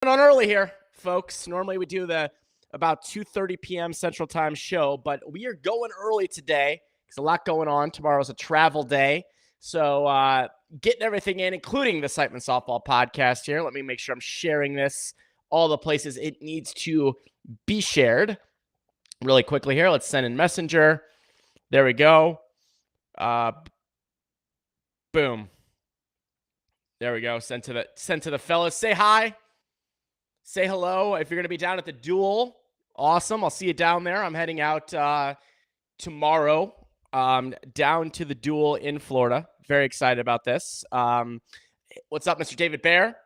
On early here, folks. Normally we do the about 2:30 p.m. Central Time show, but we are going early today. There's a lot going on. Tomorrow's a travel day. So getting everything in, including the Siteman Softball podcast here. Let me make sure I'm sharing this all the places it needs to be shared. Really quickly here, let's send in Messenger. There we go. Boom. There we go. Send to the fellas. Say hi. Say hello. If you're going to be down at the duel, awesome. I'll see you down there. I'm heading out tomorrow down to the duel in Florida. Very excited about this. What's up, Mr. David Bear?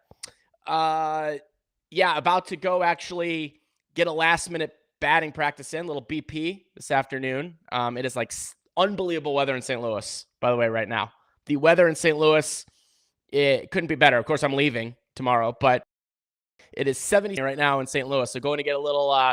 Yeah, about to go actually get a last-minute batting practice in, little BP this afternoon. It is like unbelievable weather in St. Louis, by the way, right now. The weather in St. Louis, it couldn't be better. Of course, I'm leaving tomorrow, but it is 70 right now in St. Louis. So going to get a little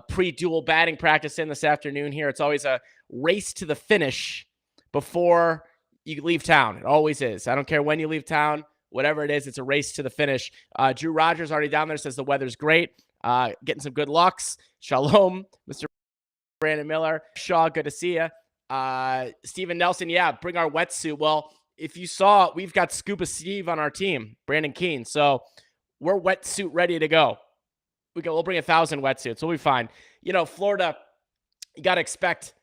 pre-duel batting practice in this afternoon here. It's always a race to the finish before you leave town. It always is. I don't care when you leave town, whatever it is, it's a race to the finish. Drew Rogers already down there, says the weather's great. Getting some good lucks. Shalom, Mr. Brandon Miller. Shaw, good to see you. Steven Nelson, yeah, bring our wetsuit. Well, if you saw, we've got Scuba Steve on our team, Brandon Keene. So we're wetsuit ready to go. We'll bring 1,000 wetsuits. We'll be fine. You know, Florida, you got to expect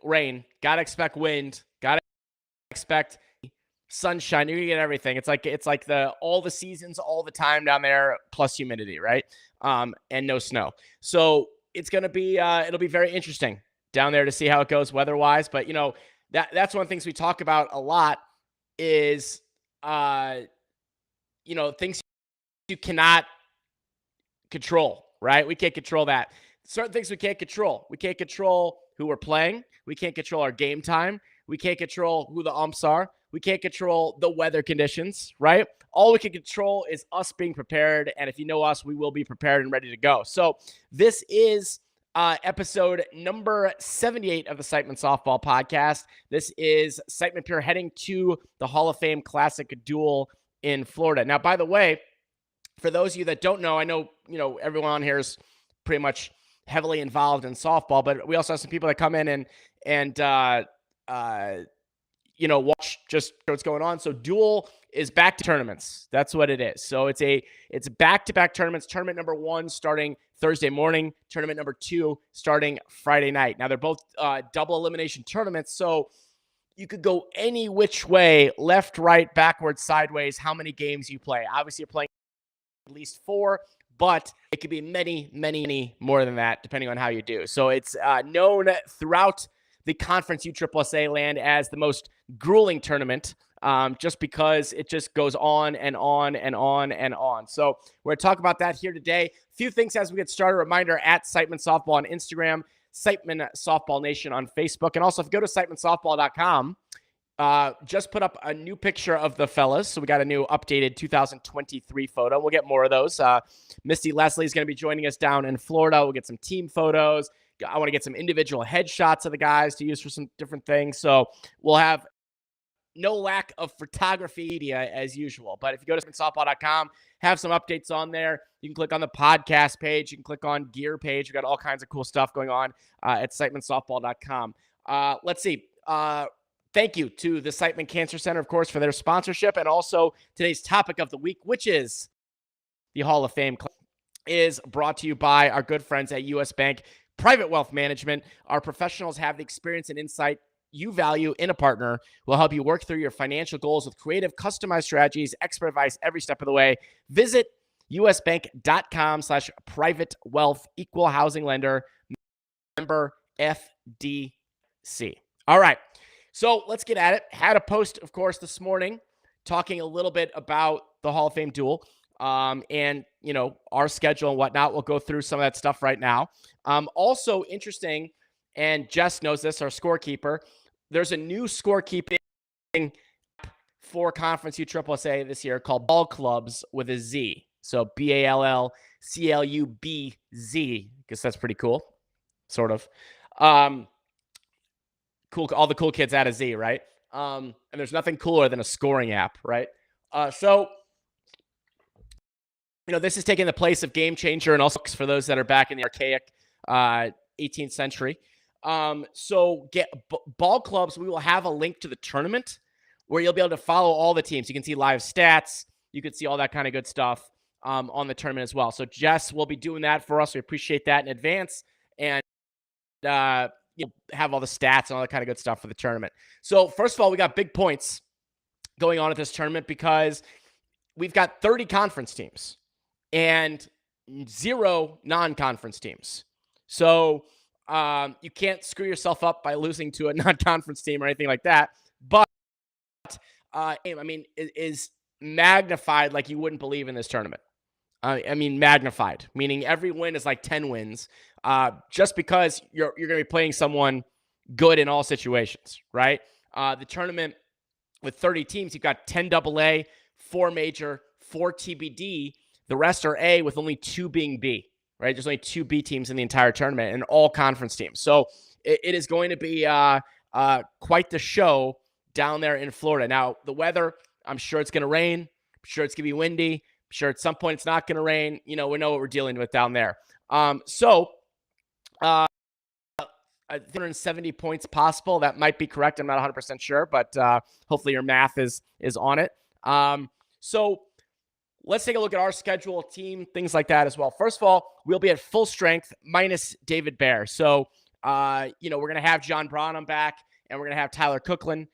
rain, got to expect wind, got to expect sunshine. You're going to get everything. It's like all the seasons all the time down there, plus humidity, right? And no snow. So it's going to be it'll be very interesting down there to see how it goes weather-wise. But, you know, that's one of the things we talk about a lot is you know, things you cannot control, right? We can't control that. Certain things we can't control. We can't control who we're playing. We can't control our game time. We can't control who the umps are. We can't control the weather conditions, right? All we can control is us being prepared. And if you know us, we will be prepared and ready to go. So this is episode number 78 of the Siteman Softball podcast. This is Siteman Pure heading to the Hall of Fame Classic Duel in Florida. Now, by the way, for those of you that don't know, I know, you know, everyone on here is pretty much heavily involved in softball, but we also have some people that come in and you know, watch just what's going on. So duel is back to tournaments. That's what it is. So it's back-to-back tournaments. Tournament number 1 starting Thursday morning. Tournament number 2 starting Friday night. Now they're both double elimination tournaments. So you could go any which way, left, right, backwards, sideways, how many games you play. Obviously, you're playing at least 4, but it could be many, many more than that, depending on how you do. So it's known throughout the Conference USSSA land as the most grueling tournament, just because it just goes on and on and on and on. So we're going to talk about that here today. A few things as we get started. Reminder, at Siteman Softball on Instagram, Siteman Softball Nation on Facebook. And also, if you go to sitemansoftball.com, just put up a new picture of the fellas. So we got a new updated 2023 photo. We'll get more of those. Misty Leslie is going to be joining us down in Florida. We'll get some team photos. I want to get some individual headshots of the guys to use for some different things. So we'll have no lack of photography media as usual. But if you go to softball.com, have some updates on there. You can click on the podcast page. You can click on gear page. We've got all kinds of cool stuff going on at sitemansoftball.com. Let's see. Thank you to the Siteman Cancer Center, of course, for their sponsorship. And also today's topic of the week, which is the Hall of Fame, is brought to you by our good friends at U.S. Bank Private Wealth Management. Our professionals have the experience and insight you value in a partner who will help you work through your financial goals with creative, customized strategies, expert advice every step of the way. Visit usbank.com/private wealth, equal housing lender, member FDC. All right. So let's get at it. Had a post, of course, this morning talking a little bit about the Hall of Fame duel and, you know, our schedule and whatnot. We'll go through some of that stuff right now. Also interesting, and Jess knows this, our scorekeeper, there's a new scorekeeping for Conference USSSA this year called Ball Clubs with a Z. So BALLCLUBZ, because that's pretty cool, sort of. Cool, all the cool kids add a Z, right? And there's nothing cooler than a scoring app, right? So this is taking the place of Game Changer and also for those that are back in the archaic 18th century. So get ball clubs. We will have a link to the tournament where you'll be able to follow all the teams. You can see live stats. You can see all that kind of good stuff on the tournament as well. So Jess will be doing that for us. We appreciate that in advance. And have all the stats and all that kind of good stuff for the tournament. So first of all, we got big points going on at this tournament because we've got 30 conference teams and 0 non-conference teams. So you can't screw yourself up by losing to a non-conference team or anything like that. But it is magnified like you wouldn't believe in this tournament. Magnified, meaning every win is like 10 wins, just because you're going to be playing someone good in all situations, right? The tournament with 30 teams, you've got 10 AA, 4 major, 4 TBD. The rest are A, with only 2 being B, right? There's only 2 B teams in the entire tournament and all conference teams. So it is going to be quite the show down there in Florida. Now, the weather, I'm sure it's going to rain. I'm sure it's going to be windy. I'm sure at some point it's not going to rain. We know what we're dealing with down there. 170 points possible. That might be correct. I'm not 100% sure, but hopefully your math is on it. So let's take a look at our schedule, team, things like that as well. First of all, we'll be at full strength minus David Bear. So, we're going to have John Branham back, and we're going to have Tyler Cookland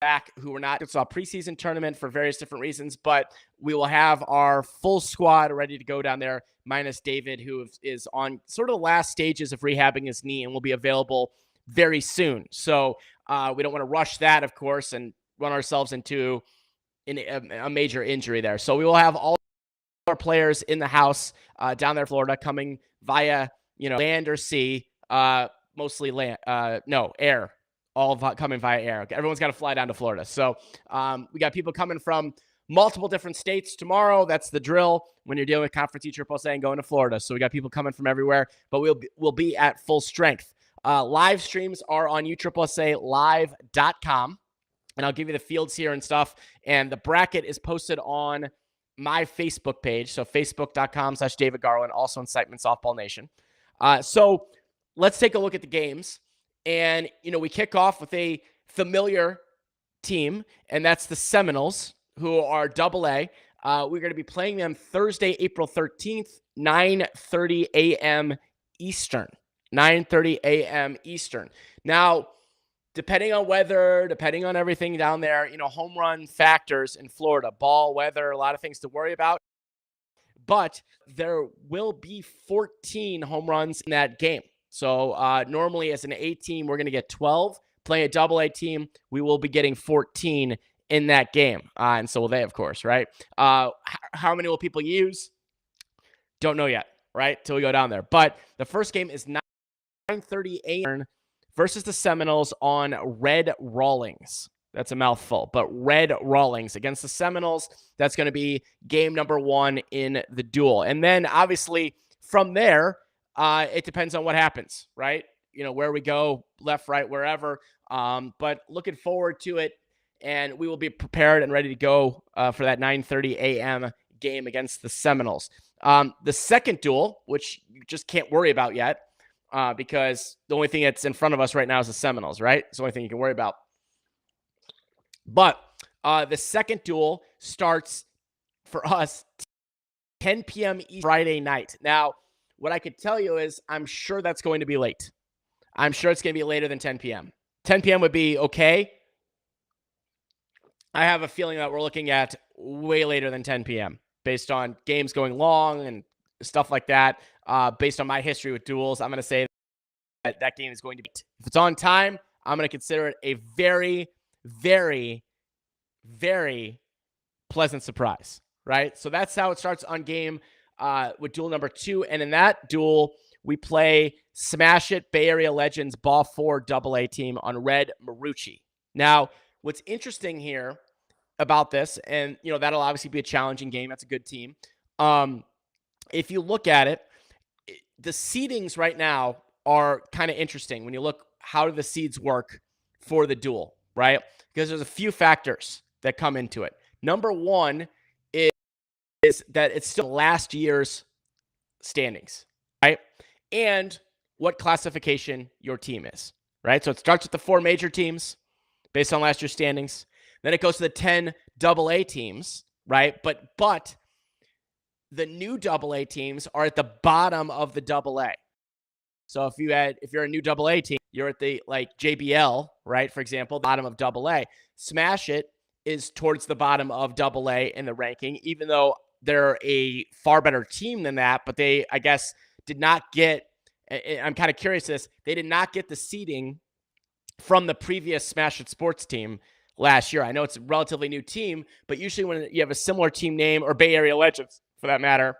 back, who were not saw preseason tournament for various different reasons, but we will have our full squad ready to go down there, minus David, who is on sort of the last stages of rehabbing his knee and will be available very soon. So we don't want to rush that, of course, and run ourselves into a major injury there. So we will have all our players in the house down there in Florida, coming via land or sea, mostly land, air. All coming via air. Everyone's got to fly down to Florida. So we got people coming from multiple different states tomorrow. That's the drill when you're dealing with Conference EAAA and going to Florida. So we got people coming from everywhere, but we'll be at full strength. Live streams are on UAAAlive.com, and I'll give you the fields here and stuff. And the bracket is posted on my Facebook page, so facebook.com/David Garland, also on Siteman Softball Nation. So let's take a look at the games. And, we kick off with a familiar team, and that's the Seminoles, who are AA. We're going to be playing them Thursday, April 13th, 9:30 a.m. Eastern. 9:30 a.m. Eastern. Now, depending on weather, depending on everything down there, home run factors in Florida, ball, weather, a lot of things to worry about. But there will be 14 home runs in that game. So normally as an A team, we're going to get 12. Playing a AA team, we will be getting 14 in that game. And so will they, of course, right? How many will people use? Don't know yet, right? Till we go down there. But the first game is 9:30 a.m. versus the Seminoles on Red Rawlings. That's a mouthful, but Red Rawlings against the Seminoles. That's going to be game number 1 in the duel. And then obviously from there, it depends on what happens, right? Where we go, left, right, wherever. But looking forward to it, and we will be prepared and ready to go for that 9:30 a.m. game against the Seminoles. The second duel, which you just can't worry about yet, because the only thing that's in front of us right now is the Seminoles, right? It's the only thing you can worry about. But the second duel starts for us 10 p.m. Friday night. Now, what I could tell you is I'm sure that's going to be late. I'm sure it's going to be later than 10 p.m. 10 p.m. would be okay. I have a feeling that we're looking at way later than 10 p.m. based on games going long and stuff like that. Based on my history with duels, I'm going to say that game is going to be. If it's on time, I'm going to consider it a very, very, very pleasant surprise, right? So that's how it starts on game with duel number 2. And in that duel, we play Smash It Bay Area Legends Ball 4 AA team on Red Marucci. Now, what's interesting here about this, and that'll obviously be a challenging game. That's a good team. If you look at it, the seedings right now are kind of interesting when you look how do the seeds work for the duel, right? Because there's a few factors that come into it. Number one is that it's still last year's standings, right? And what classification your team is, right? So it starts with the 4 major teams based on last year's standings. Then it goes to the 10 AA teams, right? But the new AA teams are at the bottom of the AA. So if you're a new AA team, you're at the like JBL, right? For example, the bottom of AA. Smash It is towards the bottom of AA in the ranking, even though they're a far better team than that. But they, I guess, did not get. I'm kind of curious this. They did not get the seeding from the previous Smash It Sports team last year. I know it's a relatively new team, but usually when you have a similar team name, or Bay Area Legends for that matter,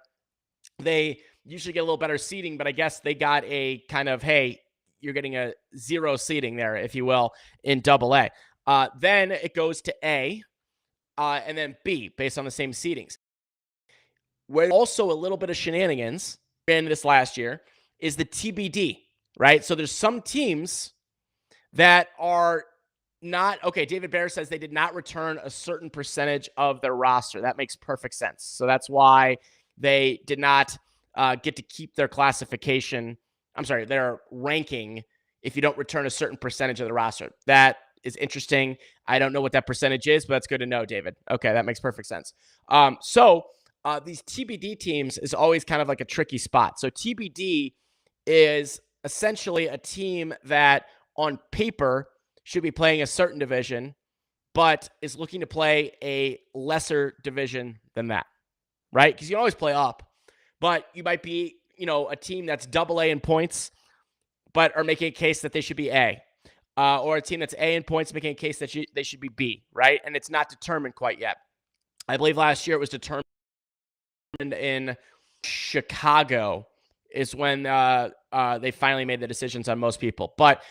they usually get a little better seeding, but I guess they got a kind of, hey, you're getting a 0 seeding there, if you will, in AA. Then it goes to A, and then B, based on the same seedings. Where also a little bit of shenanigans in this last year is the TBD, right? So there's some teams that are not, okay, David Bear says they did not return a certain percentage of their roster. That makes perfect sense. So that's why they did not get to keep their classification. I'm sorry, their ranking if you don't return a certain percentage of the roster. That is interesting. I don't know what that percentage is, but that's good to know, David. Okay, that makes perfect sense. So these TBD teams is always kind of like a tricky spot. So TBD is essentially a team that on paper should be playing a certain division, but is looking to play a lesser division than that, right? Because you can always play up, but you might be, a team that's AA in points, but are making a case that they should be A. Or a team that's A in points making a case that they should be B, right? And it's not determined quite yet. I believe last year it was determined in Chicago is when they finally made the decisions on most people. But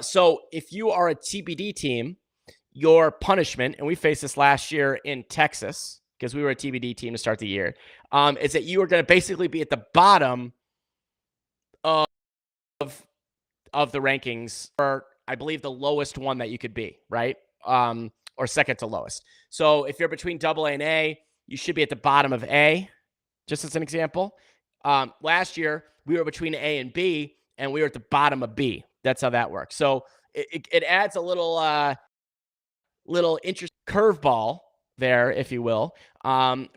so if you are a TBD team, your punishment, and we faced this last year in Texas because we were a TBD team to start the year, is that you are going to basically be at the bottom of the rankings, or I believe the lowest one that you could be, right? Or second to lowest. So if you're between AA and A, you should be at the bottom of A, just as an example. Last year, we were between A and B, and we were at the bottom of B. That's how that works. So it adds a little interesting curveball there, if you will,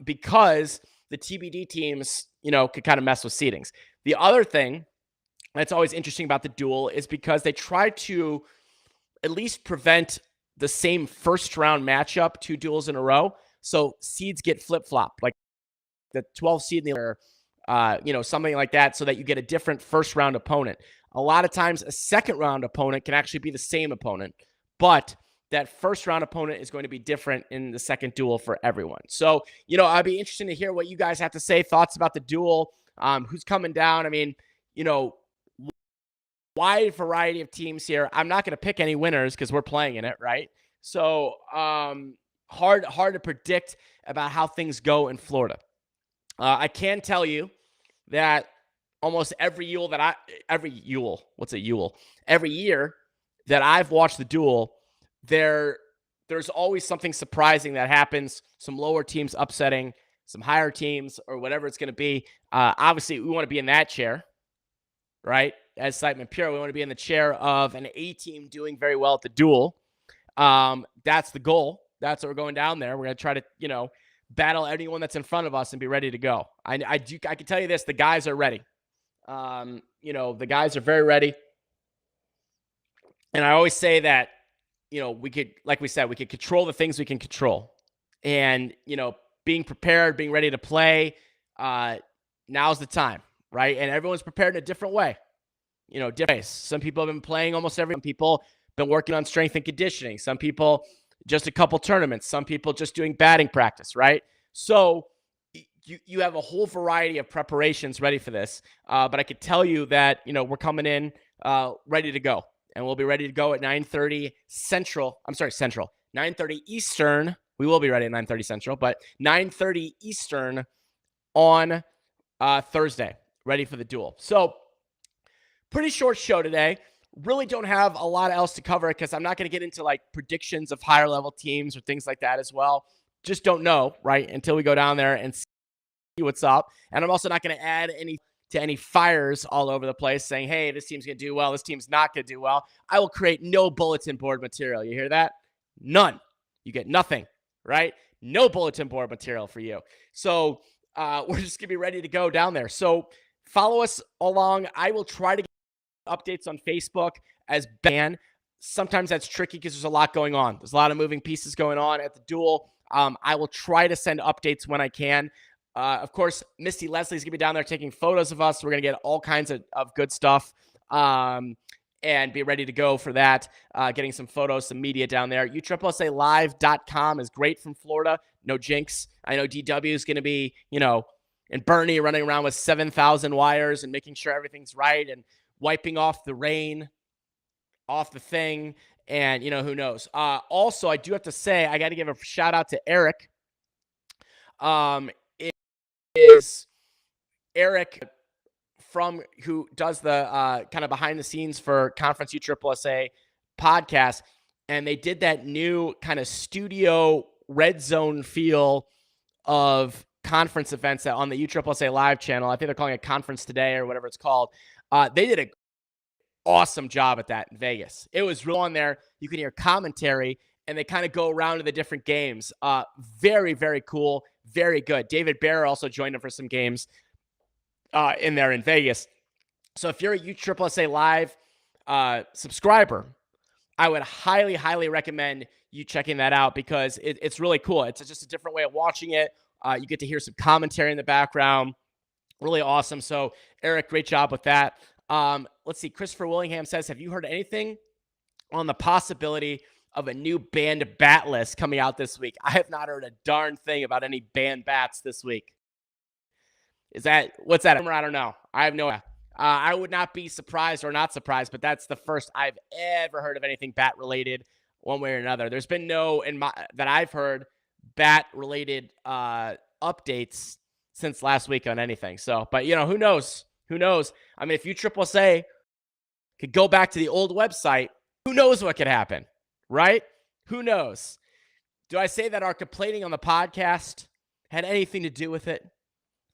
because the TBD teams, could kind of mess with seedings. The other thing that's always interesting about the duel is because they try to at least prevent the same first round matchup 2 duels in a row. So seeds get flip-flopped, like the 12th seed in the something like that, so that you get a different first round opponent. A lot of times a second round opponent can actually be the same opponent, but that first round opponent is going to be different in the second duel for everyone. So, I'd be interested to hear what you guys have to say, thoughts about the duel, who's coming down. I mean, wide variety of teams here. I'm not going to pick any winners because we're playing in it, right? So hard to predict about how things go in Florida. I can tell you that almost every year that I've watched the duel, there's always something surprising that happens. Some lower teams upsetting some higher teams or whatever it's going to be. Obviously, we want to be in that chair, right? As Siteman Pure, we want to be in the chair of an A team doing very well at the duel. That's the goal. That's what we're going down there. We're going to try to, battle anyone that's in front of us and be ready to go. I can tell you this, the guys are ready. The guys are very ready. And I always say that, we could, like we said, we could control the things we can control. And, being prepared, being ready to play, now's the time, right? And everyone's prepared in a different way. Different ways. Some people have been playing almost every. Some people been working on strength and conditioning. Some people just a couple tournaments. Some people just doing batting practice, right? So you have a whole variety of preparations ready for this. But I could tell you that, we're coming in ready to go. And we'll be ready to go at 9:30 Central. I'm sorry, Central. 9:30 Eastern. We will be ready at 9:30 Central, but 9:30 Eastern on Thursday, ready for the duel. So pretty short show today. Really don't have a lot else to cover because I'm not going to get into like predictions of higher level teams or things like that as well. Just don't know, right? Until we go down there and see what's up. And I'm also not going to add any fires all over the place saying, hey, this team's going to do well, this team's not going to do well. I will create no bulletin board material. You hear that? None. You get nothing, right? No bulletin board material for you. So we're just going to be ready to go down there. So follow us along. I will try to get updates on Facebook as ban. Sometimes that's tricky because there's a lot going on. There's a lot of moving pieces going on at the Duel. I will try to send updates when I can. Of course, Misty Leslie's going to be down there taking photos of us. We're going to get all kinds of good stuff and be ready to go for that. Getting some photos, some media down there. USSAlive.com is great from Florida. No jinx. I know DW is going to be, and Bernie running around with 7,000 wires and making sure everything's right and wiping off the rain off the thing. And, who knows? Also, I do have to say, I got to give a shout out to Eric. It is Eric who does the kind of behind the scenes for Conference USSSA podcast. And they did that new kind of studio red zone feel of conference events on the USSSA Live channel. I think they're calling it Conference Today or whatever it's called. They did an awesome job at that in Vegas. It was real on there. You can hear commentary, and they kind of go around to the different games. Very, very cool. Very good. David Bear also joined them for some games in there in Vegas. So if you're a USSSA Live subscriber, I would highly, highly recommend you checking that out because it's really cool. It's just a different way of watching it. You get to hear some commentary in the background. Really awesome. So, Eric, great job with that. Let's see. Christopher Willingham says, have you heard anything on the possibility of a new banned bat list coming out this week? I have not heard a darn thing about any banned bats this week. What's that? I don't know. I have no idea. I would not be surprised or not surprised, but that's the first I've ever heard of anything bat related one way or another. There's been no that I've heard bat related updates since last week on anything. So, but who knows? Who knows? I mean, if USSSA could go back to the old website, who knows what could happen, right? Who knows? Do I say that our complaining on the podcast had anything to do with it?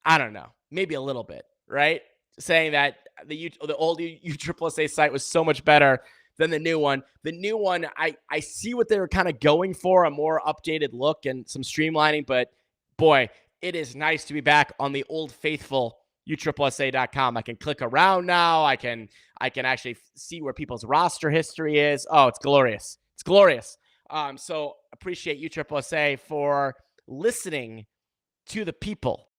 I don't know. Maybe a little bit, right? Saying that the old USSSA site was so much better than the new one. The new one, I see what they were kind of going for, a more updated look and some streamlining, but boy, it is nice to be back on the old faithful USSSA.com. I can click around now. I can actually see where people's roster history is. Oh, it's glorious. It's glorious. So appreciate USSSA for listening to the people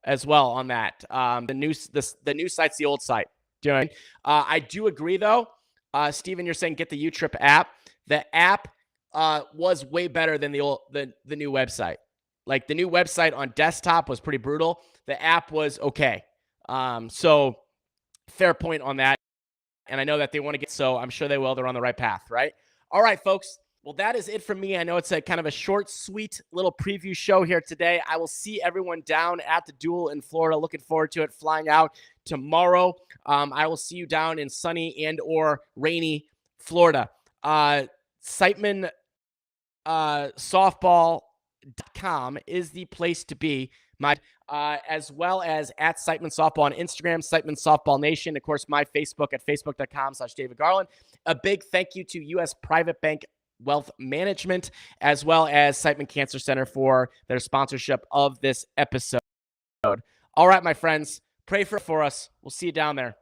as well on that. The new site's the old site. Do you know what I mean? I do agree though. Steven, you're saying get the UTrip app. The app was way better than the new website. Like the new website on desktop was pretty brutal. The app was okay. So fair point on that. And I know that they want to get, so I'm sure they will. They're on the right path, right? All right, folks. Well, that is it for me. I know it's a kind of a short, sweet little preview show here today. I will see everyone down at the Duel in Florida. Looking forward to it. Flying out tomorrow. I will see you down in sunny and or rainy Florida. Siteman Softball.com is the place to be. As well as at Siteman Softball on Instagram, Siteman Softball Nation. Of course, my Facebook at facebook.com/David Garland. A big thank you to U.S. Private Bank Wealth Management, as well as Siteman Cancer Center for their sponsorship of this episode. All right, my friends, pray for us. We'll see you down there.